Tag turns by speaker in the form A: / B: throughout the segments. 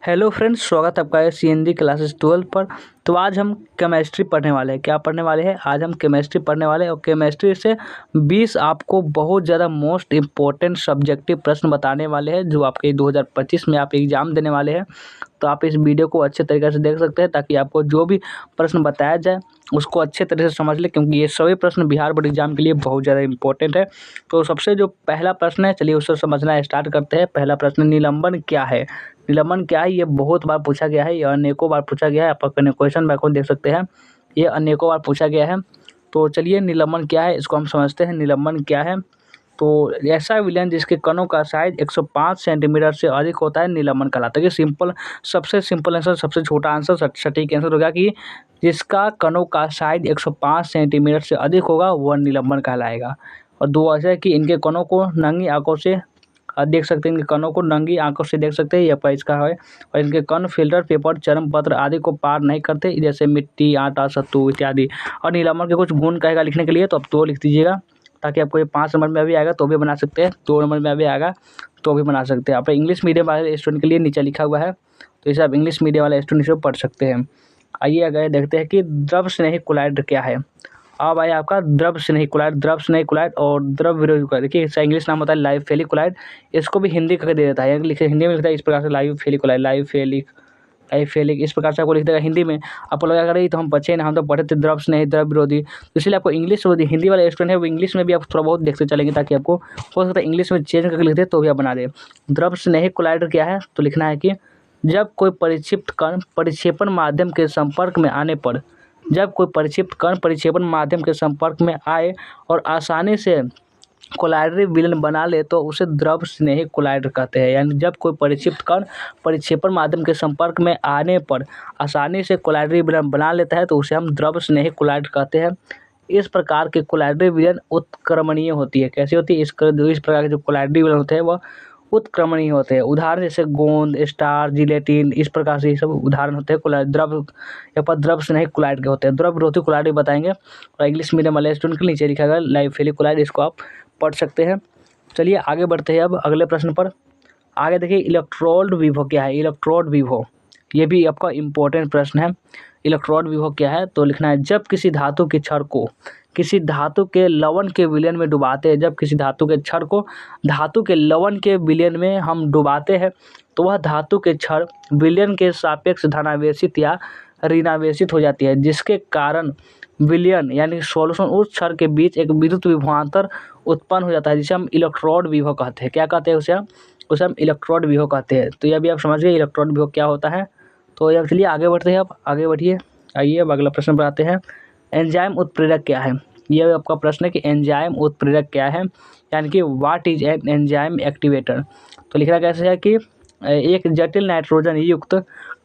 A: Hello friends, स्वागत है आपका है सीएनजी क्लासेस 12 पर। तो आज हम केमिस्ट्री पढ़ने वाले हैं। क्या पढ़ने वाले हैं? आज हम केमिस्ट्री पढ़ने वाले हैं और केमिस्ट्री से 20 आपको बहुत ज़्यादा मोस्ट इम्पोर्टेंट सब्जेक्टिव प्रश्न बताने वाले हैं जो आपके 2025 में आप एग्ज़ाम देने वाले हैं। तो आप इस वीडियो को अच्छे तरीके से देख सकते हैं ताकि आपको जो भी प्रश्न बताया जाए उसको अच्छे तरह से समझ लें, क्योंकि ये सभी प्रश्न बिहार बोर्ड एग्जाम के लिए बहुत ज़्यादा इंपॉर्टेंट है। तो सबसे जो पहला प्रश्न है, चलिए उससे समझना स्टार्ट करते हैं। पहला प्रश्न, निलंबन क्या है? निलंबन क्या है? ये बहुत बार पूछा गया है, ये अनेकों बार पूछा गया है। आप अपने क्वेश्चन बैंक को देख सकते हैं, ये अनेकों बार पूछा गया है। तो चलिए निलंबन क्या है इसको हम समझते हैं। निलंबन क्या है? तो ऐसा विलयन जिसके कणों का साइज 105 सेंटीमीटर से अधिक होता है निलंबन कहलाता है। कि सिंपल, सबसे सिंपल आंसर, सबसे छोटा आंसर, सटीक आंसर होगा कि जिसका कणों का साइज 105 सेंटीमीटर से अधिक होगा वह निलंबन कहलाएगा। और दो ऐसा है कि इनके कणों को नंगी आंखों से देख सकते हैं, इनके कणों को नंगी आंखों से देख सकते हैं, यह पर इसका है। और इनके कण फिल्टर पेपर, चर्म पत्र आदि को पार नहीं करते, जैसे मिट्टी, आटा, सत्तू इत्यादि। और निलंबन के कुछ गुण कहेगा लिखने के लिए, तो आप 2 लिख दीजिएगा ताकि आपको ये 5 नंबर में भी आएगा तो भी बना सकते हैं, 2 नंबर में भी आएगा तो भी बना सकते हैं। आप इंग्लिश मीडियम वाले स्टूडेंट के लिए नीचे लिखा हुआ है, तो इसे आप इंग्लिश मीडियम वाले स्टूडेंट इसे पढ़ सकते हैं। आइए आगे देखते हैं कि द्रव स्नेही कोलाइड क्या है। अब आया आपका द्रव स्नेही कोलाइड। द्रव स्नेही कोलाइड और द्रव विरोधी कोलाइड, देखिए इसका इंग्लिश नाम होता है लाइव कोलाइड। इसको भी हिंदी करके दे देता है, लिखे हिंदी में लिखता है इस प्रकार से लाइव कोलाइड, लाइव फेलिक इस प्रकार से आपको लिख देगा हिंदी में। आपको लगा करें तो हम बच्चे ना, हम तो पढ़े थे द्रव स्नेही, द्रव विरोधी, तो इसलिए आपको इंग्लिश हिंदी वाले स्टूडेंट है वो इंग्लिश में भी आप थोड़ा बहुत देखते चलेंगे ताकि आपको हो सकता है इंग्लिश में चेंज करके लिख दे तो भी आप बना दे। द्रव स्नेही कोलाइड क्या है? तो लिखना है कि जब कोई परिक्षिप्त कण परिक्षेपण माध्यम के संपर्क में आने पर, जब कोई परिक्षिप्त कण परिक्षेपण माध्यम के संपर्क में आए और आसानी से कोलाइडरी विलयन बना ले तो उसे द्रव स्नेही कोलाइड कहते हैं। यानी जब कोई परिक्षिप्त कण परिक्षेपण माध्यम के संपर्क में आने पर आसानी से कोलाइडरी विलयन बना लेता है तो उसे हम द्रव स्नेही कोलाइड कहते हैं। इस प्रकार के कोलाइडरी विलयन उत्क्रमणीय होती है। कैसे होती है? इस प्रकार के जो कोलाइडरी विलयन होते हैं वह उत्क्रमणीय होते हैं। उदाहरण जैसे गोंद, स्टार, जिलेटिन, इस प्रकार से ये सब उदाहरण होते हैं कोलाइड द्रव, यहाँ पर द्रव स्नेही कोलाइड के होते हैं। द्रव विरोधी कोलाइड भी बताएंगे और इंग्लिश मीडियम वाले स्टूडेंट के नीचे लिखा गया लाइव कोलाइड, इसको आप पढ़ सकते हैं। चलिए आगे बढ़ते हैं अब अगले प्रश्न पर। आगे देखिए इलेक्ट्रोड विभव क्या है? इलेक्ट्रोड विभव ये भी आपका इम्पोर्टेंट प्रश्न है। इलेक्ट्रोड विभव क्या है? तो लिखना है जब किसी धातु के छड़ को किसी धातु के लवण के विलयन में डुबाते हैं, जब किसी धातु के छड़ को धातु के लवण के विलयन में हम डुबाते हैं तो वह धातु के छड़ विलयन के सापेक्ष धनावेशित या ऋणावेशित हो जाती है, जिसके कारण विलयन यानी सॉल्यूशन उस छड़ के बीच एक विद्युत विभवांतर उत्पन्न हो जाता है, जिसे हम इलेक्ट्रोड विभव कहते हैं। क्या कहते हैं उसे हम इलेक्ट्रोड विभव कहते हैं। तो यह भी आप समझिए इलेक्ट्रोड विभव क्या होता है। तो अब चलिए आगे बढ़ते हैं, अब आगे बढ़िए। आइए अब अगला प्रश्न पर आते हैं। एंजाइम उत्प्रेरक क्या है? यह आपका प्रश्न है कि एंजाइम उत्प्रेरक क्या है, यानी कि what is an enzyme activator. तो लिखना कैसे है कि एक जटिल नाइट्रोजन युक्त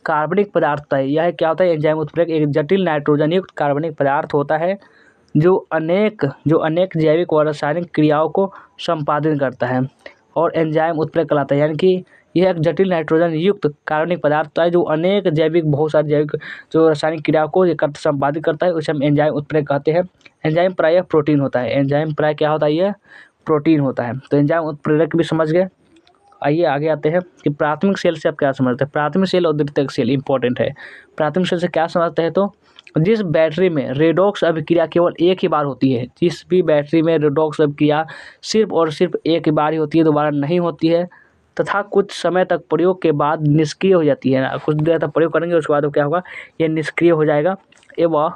A: कार्बनिक पदार्थ है। यह क्या होता है? एंजाइम उत्प्रेरक एक जटिल नाइट्रोजन युक्त कार्बनिक पदार्थ होता है जो अनेक जैविक और रासायनिक क्रियाओं को संपादित करता है और एंजाइम उत्प्रेरक कहलाता है। यानी कि यह एक जटिल नाइट्रोजन युक्त कार्बनिक पदार्थ होता है जो अनेक बहुत सारे जैविक जो रासायनिक क्रियाओं को संपादित करता है, उसे हम एंजाइम उत्प्रेरक कहते हैं। एंजाइम प्रायः प्रोटीन होता है। एंजाइम प्रायः क्या होता है? यह प्रोटीन होता है। तो एंजाइम उत्प्रेरक भी समझ गए। आइए आगे आते हैं कि प्राथमिक सेल से आप क्या समझते हैं। प्राथमिक सेल और द्वितीयक सेल इंपॉर्टेंट है। प्राथमिक सेल से क्या समझते हैं? तो जिस बैटरी में रेडॉक्स अभिक्रिया केवल एक ही बार होती है, जिस भी बैटरी में रेडॉक्स अभिक्रिया सिर्फ और सिर्फ एक ही बार ही होती है, दोबारा नहीं होती है, तथा कुछ समय तक प्रयोग के बाद निष्क्रिय हो जाती है। कुछ देर तक प्रयोग करेंगे उसके बाद क्या होगा? यह निष्क्रिय हो जाएगा एवं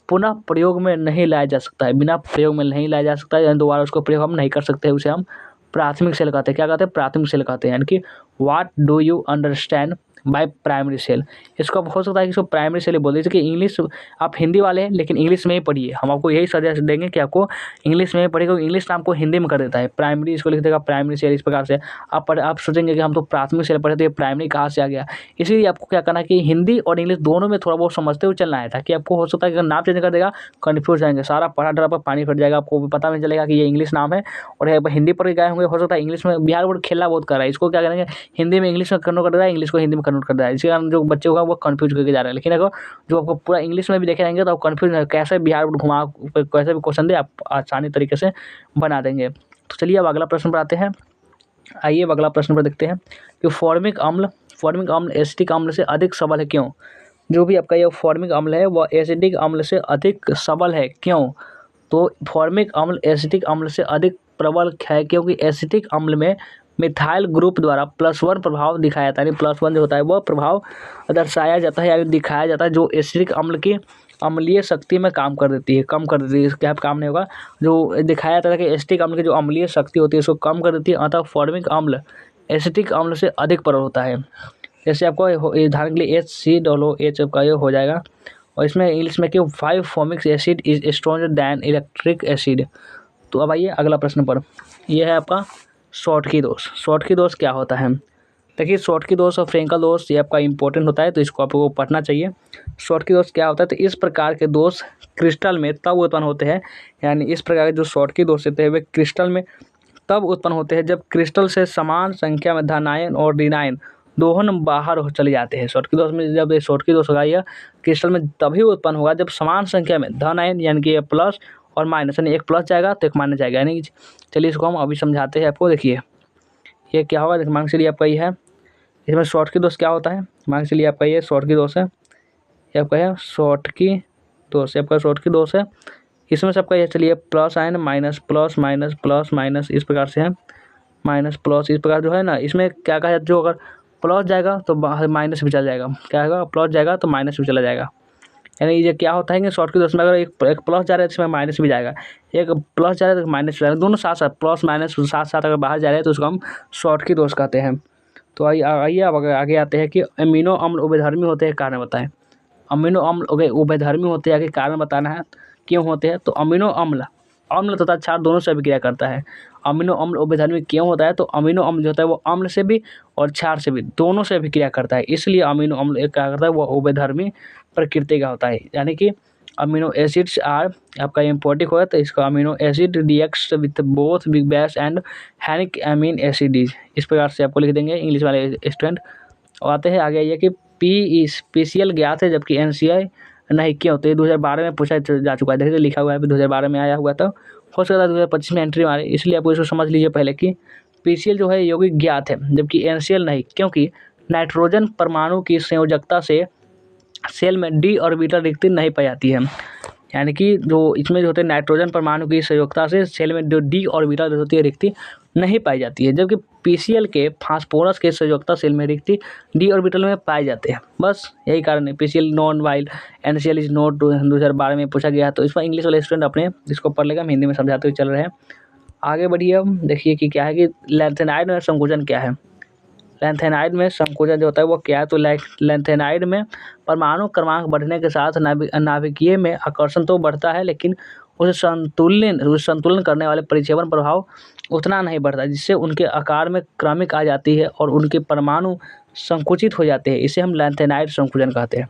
A: पुनः प्रयोग में नहीं लाया जा सकता है। बिना प्रयोग में नहीं लाया जा सकता है, यानी दोबारा उसको प्रयोग हम नहीं कर सकते, उसे हम प्राथमिक सेल कहते हैं। क्या कहते हैं? प्राथमिक सेल कहते हैं। यानी कि what do you understand by primary cell. इसको अब हो सकता है कि इसको प्राइमरी सेल ही बोल दीजिए। कि इंग्लिश आप हिंदी वाले हैं लेकिन इंग्लिश में ही पढ़िए, हम आपको यही सजेस्ट देंगे कि आपको इंग्लिश में ही पढ़िए, क्योंकि इंग्लिश नाम को हिंदी में कर देता है। प्राइमरी इसको लिख देगा प्राइमरी सेल। इस प्रकार से आप सोचेंगे कि हम तो प्राथमिक सेल पढ़े तो ये प्राइमरी कहाँ से आ गया। इसीलिए आपको क्या करना है कि हिंदी और इंग्लिश दोनों में थोड़ा बहुत समझते हुए चलना है, ताकि आपको हो सकता है कि अगर नाम चेंज कर देगा कन्फ्यूज जाएंगे, सारा पढ़ा डरा पर पानी फिर जाएगा, आपको भी पता नहीं चलेगा कि ये इंग्लिश नाम है और ये हिंदी पर गए होंगे। हो सकता है इंग्लिश में बिहार बोर्ड खेला बहुत कर रहा है, इसको क्या करेंगे हिंदी में इंग्लिश में कन्वर्ट कर रहा है, इंग्लिश को हिंदी में कन्वर्ट कर रहा है। इसी कारण जो बच्चे होगा वो कंफ्यूज करके जा रहे हैं। लेकिन अगर जो आपको पूरा इंग्लिश में भी देखे रहेंगे तो आप कंफ्यूज कैसे बिहार बोर्ड घुमा कैसे भी क्वेश्चन दे आप आसानी तरीके से बना देंगे। तो चलिए अब अगला प्रश्न पर आते हैं। आइए अब अगला प्रश्न पर देखते हैं कि फॉर्मिक अम्ल एसिटिक अम्ल से अधिक सबल है क्यों? जो भी आपका ये फॉर्मिक अम्ल है वह एसिटिक अम्ल से अधिक सबल है क्यों? तो फॉर्मिक अम्ल एसिटिक अम्ल से अधिक प्रबल है क्योंकि एसिटिक अम्ल में मिथाइल ग्रुप द्वारा +1 प्रभाव दिखाया जाता है, यानी +1 जो होता है वह प्रभाव दर्शाया जाता है या दिखाया जाता है, जो एसिटिक अम्ल की अम्लीय शक्ति में काम कर देती है, कम कर देती है। क्या काम नहीं होगा, जो दिखाया जाता है कि एसिटिक अम्ल की जो अम्लीय शक्ति होती है उसको कम कर देती है, अतः फॉर्मिक अम्ल एसिटिक अम्ल से अधिक प्रबल होता है। जैसे आपको उदाहरण के लिए HCOOH का ये हो जाएगा, और इसमें इंग्लिश में कि 5 formic acid is stronger than electric acid. तो अब आइए अगला प्रश्न पर, यह है आपका शॉटकी दोष। शॉटकी दोष क्या होता है? देखिए शॉटकी दोष और फ्रेंकल दोष ये आपका इंपॉर्टेंट होता है, तो इसको आपको पढ़ना चाहिए। शॉटकी दोष क्या होता है? तो इस प्रकार के दोष क्रिस्टल में तब उत्पन्न होते हैं, यानी इस प्रकार के जो शॉटकी दोष होते हैं वे क्रिस्टल में तब उत्पन्न होते हैं जब क्रिस्टल से समान संख्या में धन आयन और ऋण आयन दोनों बाहर चले जाते हैं। शॉटकी दोष में जब शॉटकी दोष होगा यह क्रिस्टल में तभी उत्पन्न होगा जब समान संख्या में धन आयन यानी कि प्लस और माइनस, यानी एक प्लस जाएगा तो एक माइनस जाएगा, यानी चलिए इसको हम अभी समझाते हैं आपको। देखिए ये क्या होगा, मान के चलिए आपका ये है, इसमें शॉटकी दोष क्या होता है, मान के चलिए आपका ये शॉटकी दोष है, ये आपका है शॉटकी दोष, आपका शॉटकी दोष है। इसमें से आपका ये चलिए plus ion minus plus minus plus minus इस प्रकार से है, माइनस प्लस इस प्रकार जो है ना, इसमें क्या कहा जो अगर प्लस जाएगा तो बाहर माइनस भी चला जाएगा, क्या होगा प्लस जाएगा तो माइनस भी चला जाएगा, यानी ये क्या होता है कि शॉर्टकी दोष में अगर एक प्लस जा रहा है तो इसमें माइनस भी जाएगा, एक प्लस जा रहा है तो माइनस भी जाएगा, दोनों साथ साथ प्लस माइनस साथ साथ अगर बाहर जा रहे हैं तो उसको हम शॉर्टकी दोष कहते हैं। तो आइए अब आगे आते हैं कि अमीनो अम्ल उभयधर्मी होते हैं, कारण बताएं। अमीनो अम्ल उभयधर्मी होते हैं, आगे कारण बताना है क्यों होते हैं। तो अमीनो अम्ल अम्ल तथा क्षार दोनों से अभिक्रिया करता है। अमीनो अम्ल उभयधर्मी क्यों होता है? तो अमीनो अम्ल जो होता है वो अम्ल से भी और क्षार से भी दोनों से अभिक्रिया करता है, इसलिए अमीनो अम्ल एक क्या करता है वो उभयधर्मी प्रकृति का होता है। यानी कि अमीनो एसिड्स आर आपका इम्पोर्टिक होगा तो इसका amino acid reacts with both big base and हैनिक अमीन एसिडीज, इस प्रकार से आपको लिख देंगे इंग्लिश वाले स्टूडेंट। आते हैं आगे आइए कि PCl ज्ञात है जबकि NCI नहीं, क्यों? तो ये 2012 में पूछा जा चुका है, देखिए लिखा हुआ है 2012 में आया हुआ था, हो सकता है 2025 में एंट्री मारे, इसलिए आपको इसको समझ लीजिए पहले कि PCl जो है यौगिक ज्ञात है जबकि NCl नहीं, क्योंकि नाइट्रोजन परमाणु की संयोजकता से सेल में डी ऑर्बिटल रिक्ति नहीं पाई जाती है, यानी कि जो इसमें जो होते हैं नाइट्रोजन परमाणु की संयोजकता से सेल में जो डी ऑर्बिटल होती है रिक्ति नहीं पाई जाती है, जबकि PCl के फास्फोरस के संयोजकता सेल में रिक्ति डी ऑर्बिटल में पाए जाते हैं, बस यही कारण है। PCl non while NCl is not, 2012 में पूछा गया, तो इसमें इंग्लिश वाले स्टूडेंट अपने इसको पढ़ लेगा, हम हिंदी में समझाते हुए चल रहे हैं। आगे बढ़िए, हम देखिए कि क्या है कि लैंथेनाइड में संकोचन क्या है। लैंथेनाइड में संकोचन जो होता है वो क्या है? तो लैंथेनाइड में परमाणु क्रमांक बढ़ने के साथ नाभिकीय में आकर्षण तो बढ़ता है, लेकिन उसे संतुलन करने वाले परिक्षेपण प्रभाव उतना नहीं बढ़ता, जिससे उनके आकार में क्रमिक आ जाती है और उनके परमाणु संकुचित हो जाते हैं, इसे हम लैंथेनाइड संकुचन कहते हैं।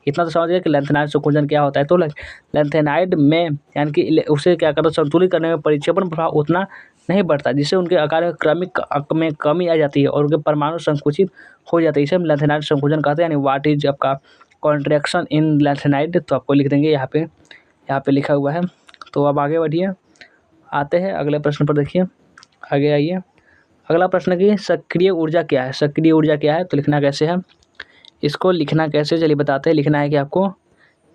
A: इतना तो समझ गए कि लैंथेनाइड संकुचन क्या होता है। तो लैंथेनाइड में यानी कि उसे क्या करता है, संतुलित करने में परिक्षेपण प्रभाव उतना नहीं बढ़ता, जिससे उनके आकार में क्रमिक में कमी आ जाती है और उनके परमाणु संकुचित हो जाते हैं, इसे हम लैंथेनाइड संकुचन कहते हैं। यानी व्हाट इज आपका कॉन्ट्रैक्शन इन लैंथेनाइड, तो आपको लिख देंगे यहाँ पे लिखा हुआ है। तो अब आगे बढ़िए, आते हैं अगले प्रश्न पर। देखिए आगे आइए, अगला प्रश्न की सक्रिय ऊर्जा क्या है। सक्रिय ऊर्जा क्या है तो लिखना कैसे है, इसको लिखना कैसे चलिए बताते हैं। लिखना है कि आपको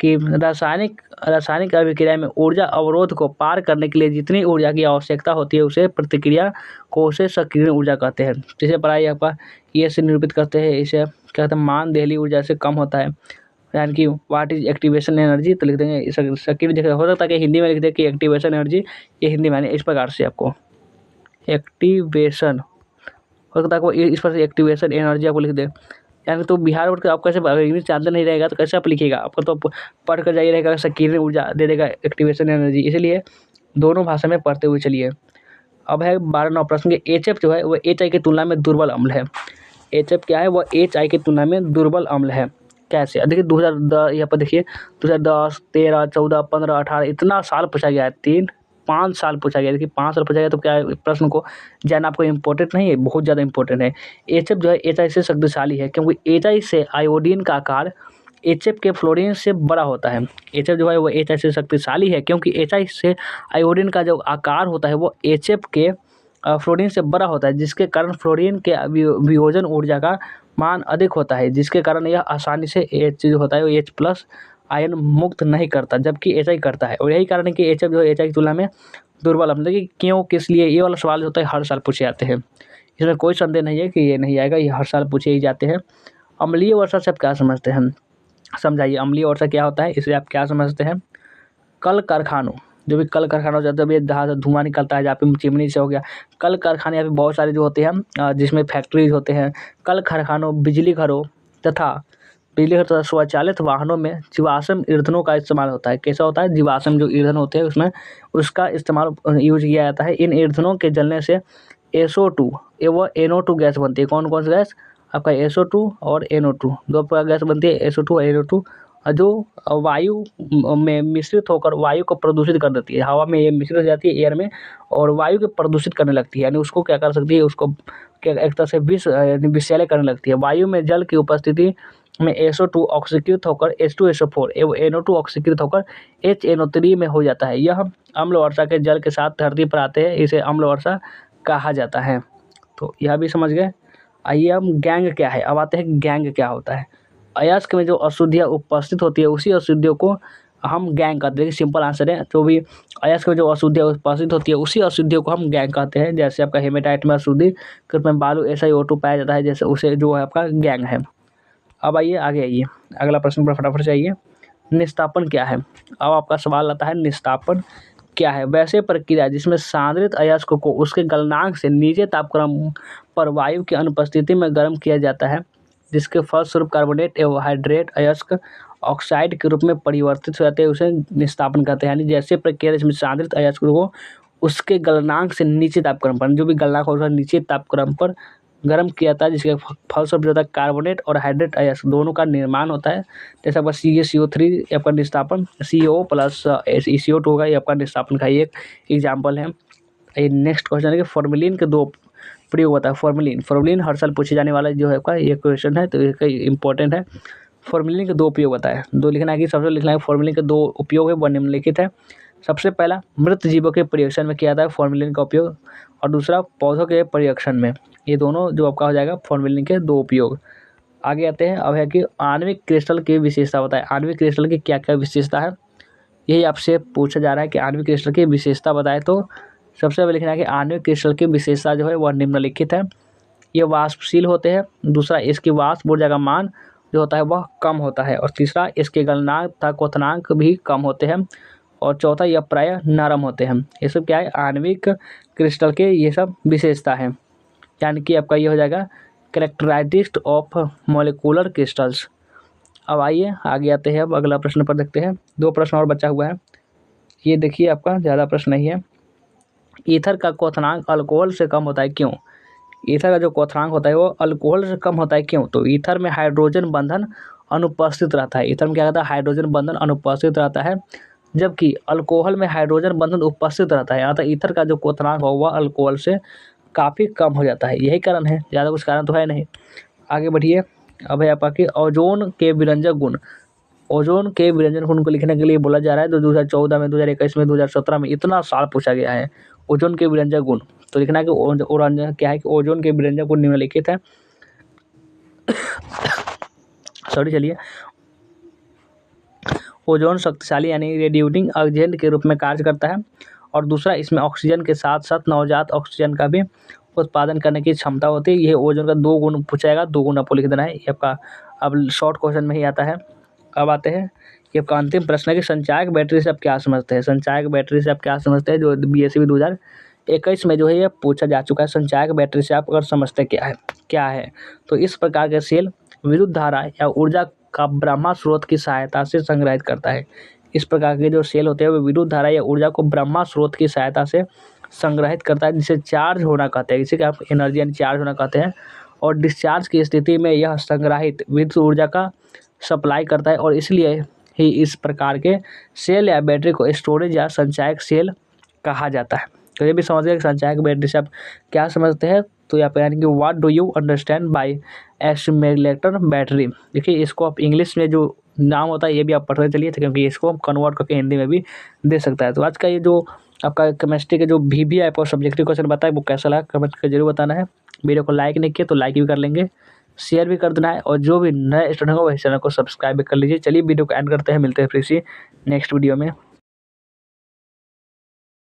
A: कि रासायनिक अभिक्रिया में ऊर्जा अवरोध को पार करने के लिए जितनी ऊर्जा की आवश्यकता होती है उसे प्रतिक्रिया को उसे सक्रिय ऊर्जा कहते हैं। जिसे पढ़ाई आपका ये से निरूपित करते हैं, इसे कहते हैं मान देहली ऊर्जा से कम होता है, यानी कि व्हाट इज एक्टिवेशन एनर्जी, तो लिख देंगे सक्रिय। हो सकता है कि हिंदी में लिख दे कि एक्टिवेशन एनर्जी, ये हिंदी में इस प्रकार से आपको एक्टिवेशन हो सकता है आपको इस पर से एक्टिवेशन एनर्जी आपको लिख दे, यानी तो बिहार बोर्ड का आप कैसे अगर इंग्लिश जानते नहीं रहेगा तो कैसे आप लिखिएगा, आपको तो पढ़ कर जाइए रहेगा सक्रिय ऊर्जा दे देगा एक्टिवेशन एनर्जी, इसलिए दोनों भाषा में पढ़ते हुए चलिए। अब है 12 प्रश्न के HF जो है वह HI की तुलना में दुर्बल अम्ल है। HF क्या है, वह HI की तुलना में दुर्बल अम्ल है। कैसे? देखिए 2010 यहाँ पर देखिए 2010, 13, 14, 15, 18 इतना साल पूछा गया है, 5 साल पूछा गया। देखिए 5 साल पूछा गया तो क्या प्रश्न को जानना आपको इम्पोर्टेंट नहीं है, बहुत ज़्यादा इंपॉर्टेंट है। HF जो है HI से शक्तिशाली है, क्योंकि HI से आयोडीन का आकार HF के फ्लोरीन से बड़ा होता है। HF जो है वो HI से शक्तिशाली है क्योंकि HI से आयोडीन का जो आकार होता है वो HF के फ्लोरीन से बड़ा होता है, जिसके कारण फ्लोरीन के वियोजन ऊर्जा का मान अधिक होता है, जिसके कारण यह आसानी से एच जो होता है वो एच प्लस आयन मुक्त नहीं करता, जबकि एच आई करता है। और यही कारण है कि एच एफ जो है एच आई की तुलना में दुर्बल है। कि क्यों, किस लिए, ये वाला सवाल होता है हर साल पूछे जाते हैं, इसमें कोई संदेह नहीं है कि ये नहीं आएगा, ये हर साल पूछे ही जाते हैं। अम्लीय वर्षा से आप क्या समझते हैं, समझाइए अम्लीय वर्षा क्या होता है, इसे आप क्या समझते हैं। कल कारखानों, जो भी कल कारखाना हो जाता है, जब जहाँ से धुआं निकलता है, जहाँ पे चिमनी से हो गया, कल कारखाने यहाँ पे बहुत सारे जो होते हैं जिसमें फैक्ट्रीज होते हैं, कल कारखानों, बिजली घरों तथा स्वचालित वाहनों में जीवाश्म ईंधनों का इस्तेमाल होता है। कैसा होता है, जीवाश्म जो ईंधन होते हैं उसमें उसका इस्तेमाल यूज किया जाता है। इन ईंधनों के जलने से SO2 व NO2 गैस बनती है। कौन कौन सी गैस, आपका SO2 और NO2, दो प्रकार गैस बनती है, SO2 और NO2, जो वायु में मिश्रित होकर वायु को प्रदूषित कर देती है। हवा में ये मिश्रित हो जाती है एयर में और वायु को प्रदूषित करने लगती है, यानी उसको क्या कर सकती है, उसको क्या एक तरह से विषैले करने लगती है। वायु में जल की उपस्थिति में SO2 ऑक्सीकृत होकर H2SO4 एवं NO2 ऑक्सीकृत होकर HNO3 में हो जाता है। यह अम्ल वर्षा के जल के साथ धरती पर आते हैं, इसे अम्ल वर्षा कहा जाता है। तो यह भी समझ गए। आइए हम गैंग क्या है, अब आते हैं गैंग क्या होता है। अयस्क में जो अशुद्धियाँ उपस्थित होती है उसी अशुद्धियों को हम गैंग कहते हैं। सिंपल आंसर है, जो भी अयस्क में जो अशुद्धियाँ उपस्थित होती है उसी अशुद्धियों को हम गैंग कहते हैं। जैसे आपका हेमेटाइट में अशुद्धि के रूप में बालू SiO2 पाया जाता है, जैसे उसे जो है आपका गैंग है। अब आइए आगे आइए, अगला प्रश्न पर फटाफट से आइए। निस्तापन क्या है, अब आपका सवाल आता है निस्तापन क्या है। वैसे प्रक्रिया जिसमें सांद्रित अयस्क को उसके गलनांक से नीचे तापक्रम पर वायु की अनुपस्थिति में गर्म किया जाता है, जिसके फलस्वरूप कार्बोनेट एवं हाइड्रेट अयस्क ऑक्साइड के रूप में परिवर्तित हो जाते हैं, उसे निस्तापन कहते हैं। यानी जैसे प्रक्रिया जिसमें सांद्रित अयस्क को उसके गलनांक से नीचे तापक्रम पर, जो भी गलनांक होगा नीचे तापक्रम पर गर्म किया जाता है, जिसके फलस्वरूप जो होता है कार्बोनेट और हाइड्रेट अयस्क दोनों का निर्माण होता है। जैसे आपका CaCO3 आपका निस्तापन, CO प्लस CO2 होगा, ये आपका निस्तापन का एक एग्जाम्पल है। ये नेक्स्ट क्वेश्चन है कि फॉर्मेलिन के दो प्रयोग होता है। फॉर्मेलिन हर साल पूछे जाने वाला जो है आपका ये क्वेश्चन है, तो ये इंपॉर्टेंट है। फॉर्मेलिन के दो उपयोग होता है, दो लिखना है कि सबसे लिखना है फॉर्मेलिन के दो उपयोग है, वो निम्नलिखित है। सबसे पहला मृत जीवों के परीक्षण में किया जाता है फॉर्मेलिन का उपयोग, और दूसरा पौधों के परीक्षण में। ये दोनों जो आपका हो जाएगा फॉर्मेलिन के दो उपयोग। आगे आते हैं, अब है कि आणविक क्रिस्टल की विशेषता बताएं। आणविक क्रिस्टल की क्या क्या विशेषता है, यही आपसे पूछा जा रहा है कि आणविक क्रिस्टल की विशेषता बताएं। तो सबसे पहले लिखना है कि आणविक क्रिस्टल की विशेषता जो है वह निम्नलिखित है। ये वाष्पशील होते हैं, दूसरा इसकी वाष्प ऊर्जा का मान जो होता है वह कम होता है, और तीसरा इसके गलनांक तथा क्वथनांक भी कम होते हैं, और चौथा यह प्रायः नरम होते हैं। ये सब क्या है, आणविक क्रिस्टल के ये सब विशेषता है। यानी कि आपका ये हो जाएगा कैरेक्टरिस्टिक्स ऑफ मॉलिक्यूलर क्रिस्टल्स। अब आइए आगे आते हैं, अब अगला प्रश्न पर देखते हैं। दो प्रश्न और बचा हुआ है, ये देखिए आपका ज़्यादा प्रश्न नहीं है। ईथर का क्वथनांक अल्कोहल से कम होता है, क्यों। ईथर का जो क्वथनांक होता है वो अल्कोहल से कम होता है, क्यों। तो ईथर में हाइड्रोजन बंधन अनुपस्थित रहता है। ईथर में क्या रहता है, हाइड्रोजन बंधन अनुपस्थित रहता है, जबकि अल्कोहल में हाइड्रोजन बंधन उपस्थित रहता है। अतः ईथर का जो क्वथनांक होगा अल्कोहल से काफ़ी कम हो जाता है, यही कारण है, ज़्यादा कुछ कारण तो है नहीं। आगे बढ़िए, अब है आपका कि ओजोन के विरंजक गुण। ओजोन के विरंजन गुण को लिखने के लिए बोला जा रहा है, तो 2014 में, 2021 में, 2017 में इतना साल पूछा गया है ओजोन के विरंजक गुण। तो लिखना है कि ओजोन क्या है, कि ओजोन के विरंजक गुण निम्नलिखित है। सॉरी, चलिए, ओजोन शक्तिशाली यानी रेडिएटिंग एजेंट के रूप में कार्य करता है, और दूसरा इसमें ऑक्सीजन के साथ साथ नवजात ऑक्सीजन का भी उत्पादन करने की क्षमता होती है। ये ओजोन का दो गुण पूछा जाएगा, दो गुण आपको लिख देना है, ये आपका अब शॉर्ट क्वेश्चन में ही आता है। अब आते हैं कि आपका अंतिम प्रश्न है कि संचायक बैटरी से आप क्या समझते हैं। संचायक बैटरी से आप क्या समझते हैं, जो BSc 2021 में जो है ये पूछा जा चुका है। संचायक बैटरी से आप अगर समझते क्या है, तो इस प्रकार के सेल विद्युत धारा या ऊर्जा का ब्रह्मा स्रोत की सहायता से संग्रहित करता है। इस प्रकार के जो सेल होते हैं वो विद्युत धारा या ऊर्जा को ब्रह्मा स्रोत की सहायता से संग्रहित करता है, जिसे चार्ज होना कहते हैं, जिसे कि आप एनर्जी यानी चार्ज होना कहते हैं। और डिस्चार्ज की स्थिति में यह संग्रहित विद्युत ऊर्जा का सप्लाई करता है, और इसलिए ही इस प्रकार के सेल या बैटरी को स्टोरेज या संचायक सेल कहा जाता है। तो ये भी समझ गए कि संचायक बैटरी से आप क्या समझते हैं। तो यहाँ पे यानी कि what do you understand bye accumulator battery. देखिए, इसको आप इंग्लिश में जो नाम होता है ये भी आप पढ़ते चलिए, क्योंकि इसको हम कन्वर्ट करके हिंदी में भी दे सकता है। तो आज का ये जो आपका केमिस्ट्री के जो भी आपको सब्जेक्टिव क्वेश्चन बताए वो कैसा लगा कमेंट करके जरूर बताना है। वीडियो को लाइक नहीं किया तो लाइक भी कर लेंगे, शेयर भी कर देना है, और जो भी नए स्टूडेंट हो वही चैनल को सब्सक्राइब भी कर लीजिए। चलिए वीडियो को एंड करते हैं, मिलते हैं फिर इसी नेक्स्ट वीडियो में।